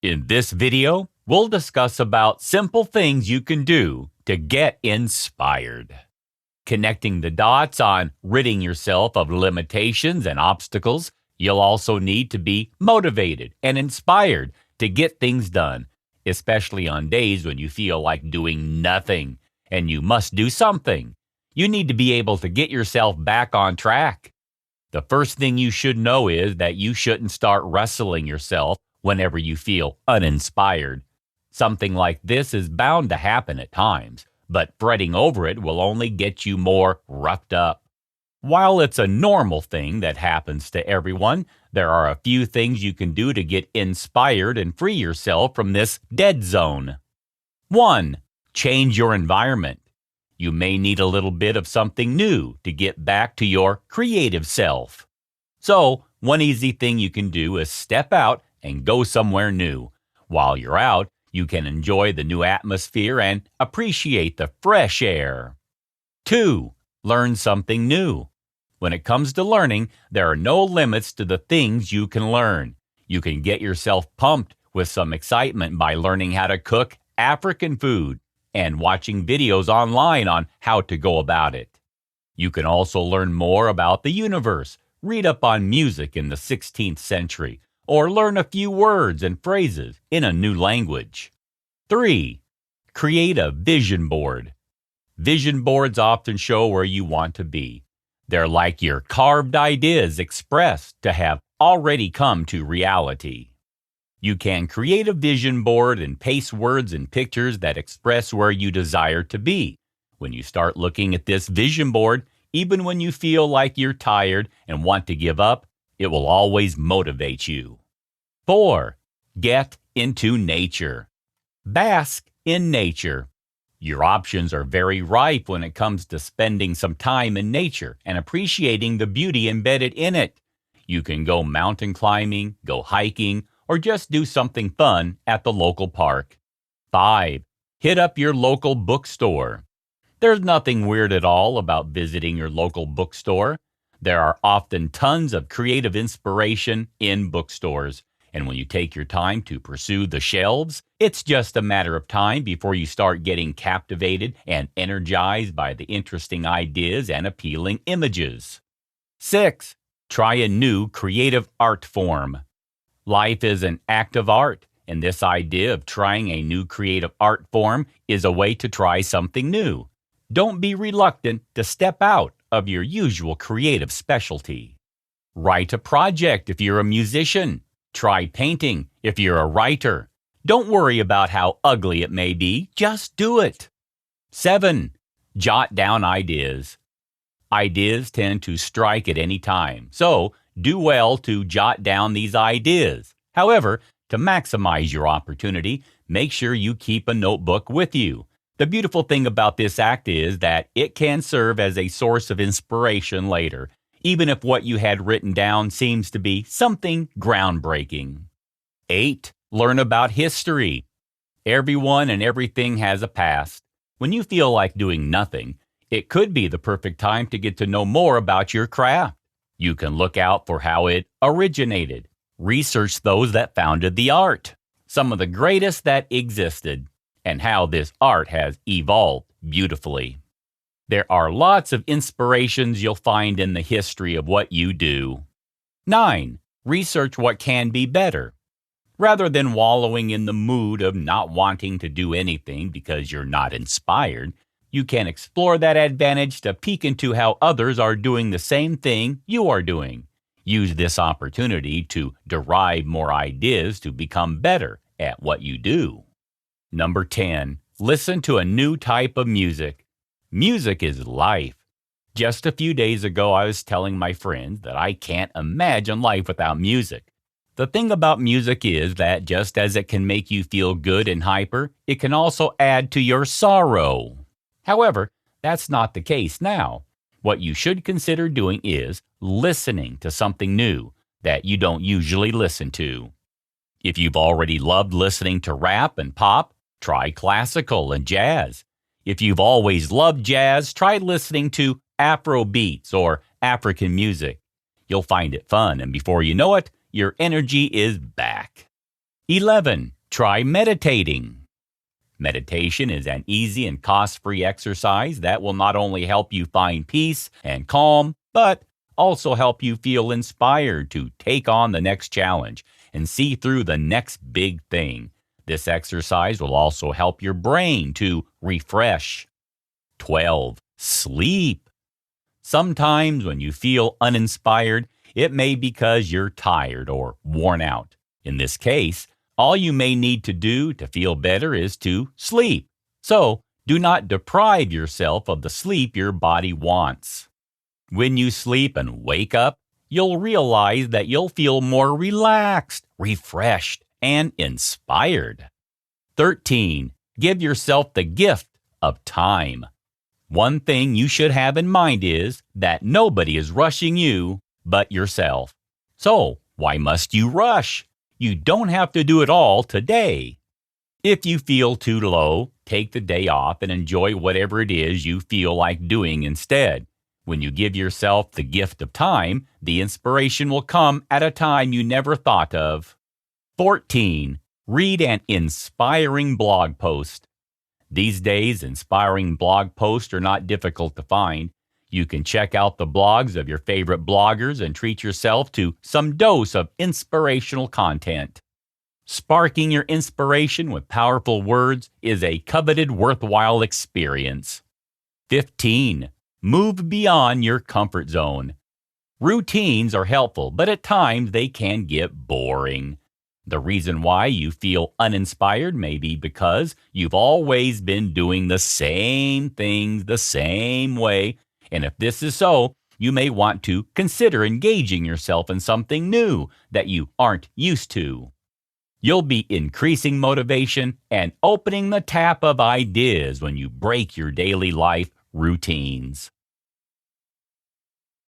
In this video, we'll discuss about simple things you can do to get inspired. Connecting the dots on ridding yourself of limitations and obstacles, you'll also need to be motivated and inspired to get things done, especially on days when you feel like doing nothing and you must do something. You need to be able to get yourself back on track. The first thing you should know is that you shouldn't start wrestling yourself whenever you feel uninspired. Something like this is bound to happen at times, but fretting over it will only get you more roughed up. While it's a normal thing that happens to everyone, there are a few things you can do to get inspired and free yourself from this dead zone. 1. Change your environment. You may need a little bit of something new to get back to your creative self. So, one easy thing you can do is step out and go somewhere new. While you're out, you can enjoy the new atmosphere and appreciate the fresh air. 2. Learn something new. When it comes to learning, there are no limits to the things you can learn. You can get yourself pumped with some excitement by learning how to cook African food and watching videos online on how to go about it. You can also learn more about the universe, read up on music in the 16th century, or learn a few words and phrases in a new language. 3. Create a vision board. Vision boards often show where you want to be. They're like your carved ideas expressed to have already come to reality. You can create a vision board and paste words and pictures that express where you desire to be. When you start looking at this vision board, even when you feel like you're tired and want to give up, it will always motivate you. 4. Get into nature. Bask in nature. Your options are very ripe when it comes to spending some time in nature and appreciating the beauty embedded in it. You can go mountain climbing, go hiking, or just do something fun at the local park. 5. Hit up your local bookstore. There's nothing weird at all about visiting your local bookstore. There are often tons of creative inspiration in bookstores, and when you take your time to pursue the shelves, it's just a matter of time before you start getting captivated and energized by the interesting ideas and appealing images. 6. Try a new creative art form. Life is an act of art, and this idea of trying a new creative art form is a way to try something new. Don't be reluctant to step out of your usual creative specialty. Write a project if you're a musician. Try painting if you're a writer. Don't worry about how ugly it may be, just do it. 7. Jot down ideas. Ideas tend to strike at any time, so do well to jot down these ideas. However, to maximize your opportunity, make sure you keep a notebook with you. The beautiful thing about this act is that it can serve as a source of inspiration later, even if what you had written down seems to be something groundbreaking. 8. Learn about history. Everyone and everything has a past. When you feel like doing nothing, it could be the perfect time to get to know more about your craft. You can look out for how it originated. Research those that founded the art, some of the greatest that existed, and how this art has evolved beautifully. There are lots of inspirations you'll find in the history of what you do. 9. Research what can be better. Rather than wallowing in the mood of not wanting to do anything because you're not inspired, you can explore that advantage to peek into how others are doing the same thing you are doing. Use this opportunity to derive more ideas to become better at what you do. Number 10. Listen to a new type of music. Music is life. Just a few days ago, I was telling my friends that I can't imagine life without music. The thing about music is that just as it can make you feel good and hyper, it can also add to your sorrow. However, that's not the case now. What you should consider doing is listening to something new that you don't usually listen to. If you've already loved listening to rap and pop, try classical and jazz. If you've always loved jazz, try listening to Afro beats or African music. You'll find it fun, and before you know it, your energy is back. 11. Try meditating. Meditation is an easy and cost-free exercise that will not only help you find peace and calm, but also help you feel inspired to take on the next challenge and see through the next big thing. This exercise will also help your brain to refresh. 12. Sleep. Sometimes when you feel uninspired, it may be because you're tired or worn out. In this case, all you may need to do to feel better is to sleep. So, do not deprive yourself of the sleep your body wants. When you sleep and wake up, you'll realize that you'll feel more relaxed, refreshed, and inspired. 13. Give yourself the gift of time. One thing you should have in mind is that nobody is rushing you but yourself. So, why must you rush? You don't have to do it all today. If you feel too low, take the day off and enjoy whatever it is you feel like doing instead. When you give yourself the gift of time, the inspiration will come at a time you never thought of. 14. Read an inspiring blog post. These days, inspiring blog posts are not difficult to find. You can check out the blogs of your favorite bloggers and treat yourself to some dose of inspirational content. Sparking your inspiration with powerful words is a coveted, worthwhile experience. 15. Move beyond your comfort zone. Routines are helpful, but at times they can get boring. The reason why you feel uninspired may be because you've always been doing the same things the same way. And if this is so, you may want to consider engaging yourself in something new that you aren't used to. You'll be increasing motivation and opening the tap of ideas when you break your daily life routines.